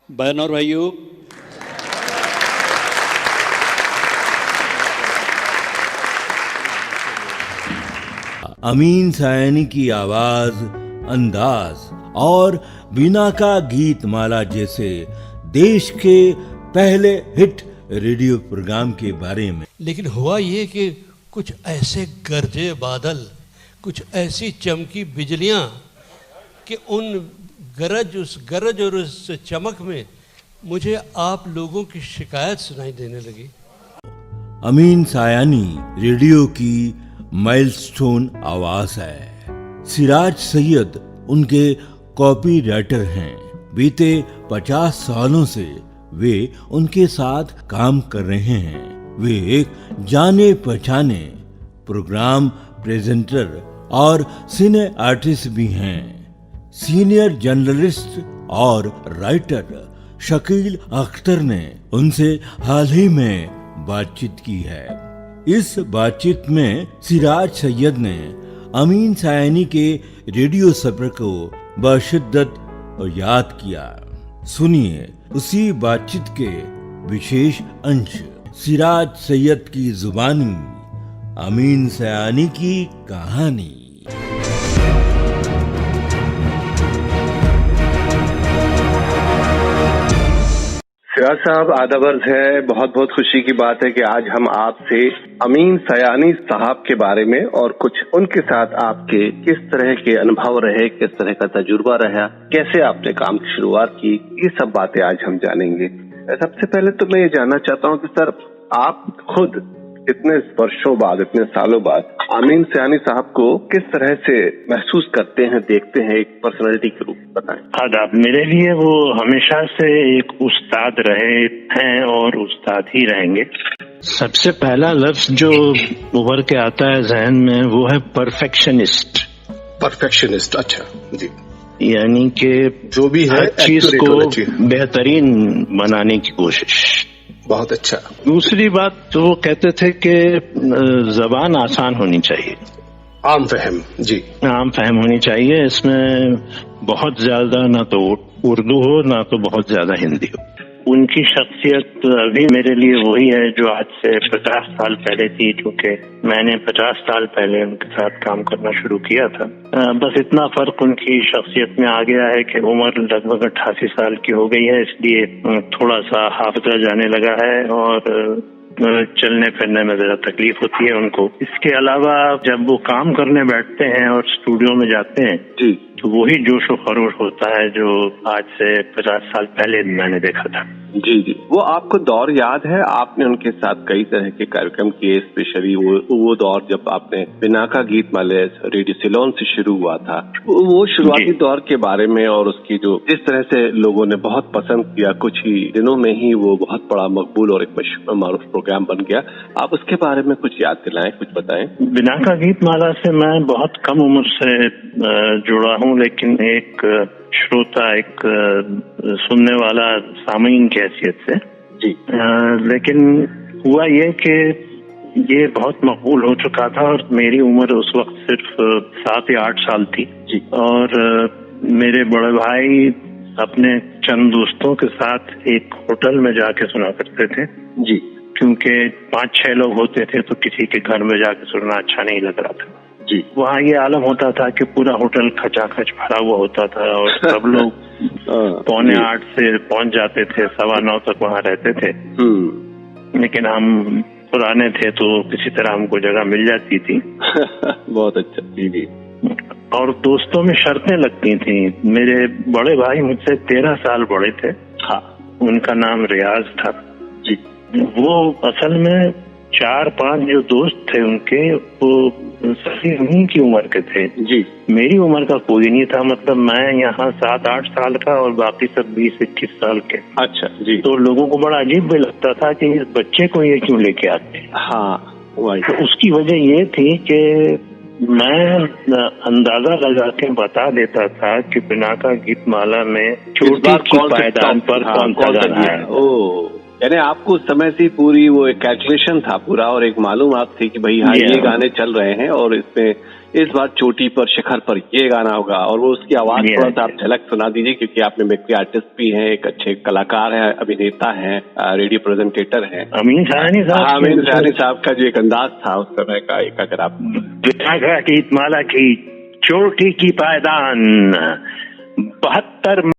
बहन और भाइयों, अमीन सायानी की आवाज, अंदाज और बीना का गीत माला जैसे देश के पहले हिट रेडियो प्रोग्राम के बारे में। लेकिन हुआ ये कि कुछ ऐसे गरजे बादल, कुछ ऐसी चमकी बिजलियां कि उन उस गरज और उस चमक में मुझे आप लोगों की शिकायत सुनाई देने लगी। अमीन सायानी रेडियो की माइलस्टोन आवाज है। सिराज सैयद उनके कॉपी राइटर हैं। बीते 50 सालों से वे उनके साथ काम कर रहे हैं। वे एक जाने पहचाने प्रोग्राम प्रेजेंटर और सिने आर्टिस्ट भी हैं। सीनियर जर्नलिस्ट और राइटर शकील अख्तर ने उनसे हाल ही में बातचीत की है। इस बातचीत में सिराज सैयद ने अमीन सायानी के रेडियो सफर को बशिद्दत याद किया। सुनिए उसी बातचीत के विशेष अंश, सिराज सैयद की जुबानी, अमीन सायानी की कहानी। सिराज साहब आदाब है। बहुत बहुत खुशी की बात है कि आज हम आपसे अमीन सायानी साहब के बारे में और कुछ उनके साथ आपके किस तरह के अनुभव रहे, किस तरह का तजुर्बा रहा, कैसे आपने काम की शुरुआत की, ये सब बातें आज हम जानेंगे। सबसे पहले तो मैं ये जानना चाहता हूँ कि सर, आप खुद इतने वर्षों बाद, इतने सालों बाद अमीन सायानी साहब को किस तरह से महसूस करते हैं, देखते हैं एक पर्सनालिटी के रूप में, बताएं। आदाब। मेरे लिए वो हमेशा से एक उस्ताद रहे हैं और उस्ताद ही रहेंगे। सबसे पहला लफ्ज जो उभर के आता है जहन में वो है परफेक्शनिस्ट। परफेक्शनिस्ट, अच्छा जी। यानी कि जो भी है हर चीज को बेहतरीन बनाने की कोशिश। बहुत अच्छा। दूसरी बात तो वो कहते थे कि जबान आसान होनी चाहिए, आम फहम। जी, आम फहम होनी चाहिए। इसमें बहुत ज्यादा ना तो उर्दू हो ना तो बहुत ज्यादा हिंदी हो। उनकी शख्सियत अभी मेरे लिए वही है जो आज से 50 साल पहले थी, क्योंकि मैंने 50 साल पहले उनके साथ काम करना शुरू किया था। बस इतना फर्क उनकी शख्सियत में आ गया है कि उम्र लगभग 88 साल की हो गई है, इसलिए थोड़ा सा हाफिजा जाने लगा है और चलने फिरने में जरा तकलीफ होती है उनको। इसके अलावा जब वो काम करने बैठते हैं और स्टूडियो में जाते हैं जी, तो वही जोश और खरोश होता है जो आज से 50 साल पहले मैंने देखा था। जी जी। वो आपको दौर याद है? आपने उनके साथ कई तरह के कार्यक्रम किए, स्पेशली वो दौर जब आपने बिना का गीत माले रेडियो सिलोन से शुरू हुआ था। वो शुरुआती दौर के बारे में और उसकी जो जिस तरह से लोगों ने बहुत पसंद किया, कुछ ही दिनों में ही वो बहुत बड़ा मकबूल और एक मारूफ प्रोग्राम बन गया। आप उसके बारे में कुछ याद दिलाएं, कुछ बताएं। बिना का गीत माला से मैं बहुत कम उम्र से जुड़ा हूँ, लेकिन एक श्रोता, एक सुनने वाला सामीन की हैसियत से जी। लेकिन हुआ ये कि ये बहुत मकबूल हो चुका था और मेरी उम्र उस वक्त सिर्फ 7 या 8 साल थी जी। और मेरे बड़े भाई अपने चंद दोस्तों के साथ एक होटल में जाके सुना करते थे जी, क्योंकि 5-6 लोग होते थे तो किसी के घर में जाके सुनना अच्छा नहीं लग रहा था जी। वहाँ ये आलम होता था कि पूरा होटल खचाखच भरा हुआ होता था और सब लोग 7:45 से पहुंच जाते थे, 9:15 तक वहाँ रहते थे। लेकिन हम पुराने थे तो किसी तरह हमको जगह मिल जाती थी। बहुत अच्छा। जी जी। और दोस्तों में शर्तें लगती थी। मेरे बड़े भाई मुझसे 13 साल बड़े थे। हाँ। उनका नाम रियाज था जी। वो असल में 4-5 जो दोस्त थे उनके, वो सभी उन्हीं की उम्र के थे जी। मेरी उम्र का कोई नहीं था। मतलब मैं यहाँ 7-8 साल का और बाकी सब 20-21 साल के। अच्छा जी। तो लोगों को बड़ा अजीब भी लगता था कि इस बच्चे को ये क्यों लेके आते हैं। हाँ, तो उसकी वजह ये थी कि मैं अंदाजा लगा के बता देता था कि बिना का गीत माला में छोटी की पायदान पर कौन सा गाना है। यानी आपको उस समय से पूरी वो एक कैलकुलेशन था पूरा और एक मालूमात थी कि भाई हाँ ये गाने चल रहे हैं और इसमें इस बार चोटी पर शिखर पर ये गाना होगा, और वो उसकी आवाज थोड़ा सा आप झलक सुना दीजिए, क्योंकि आप मिमिक्री आर्टिस्ट भी हैं, एक अच्छे कलाकार हैं, अभिनेता हैं, रेडियो प्रेजेंटेटर हैं। अमीन सयानी साहब, अमीन सयानी साहब का जो एक अंदाज था उस समय का, एक अगर आप विशाखा की माला की चोटी की पायदान 72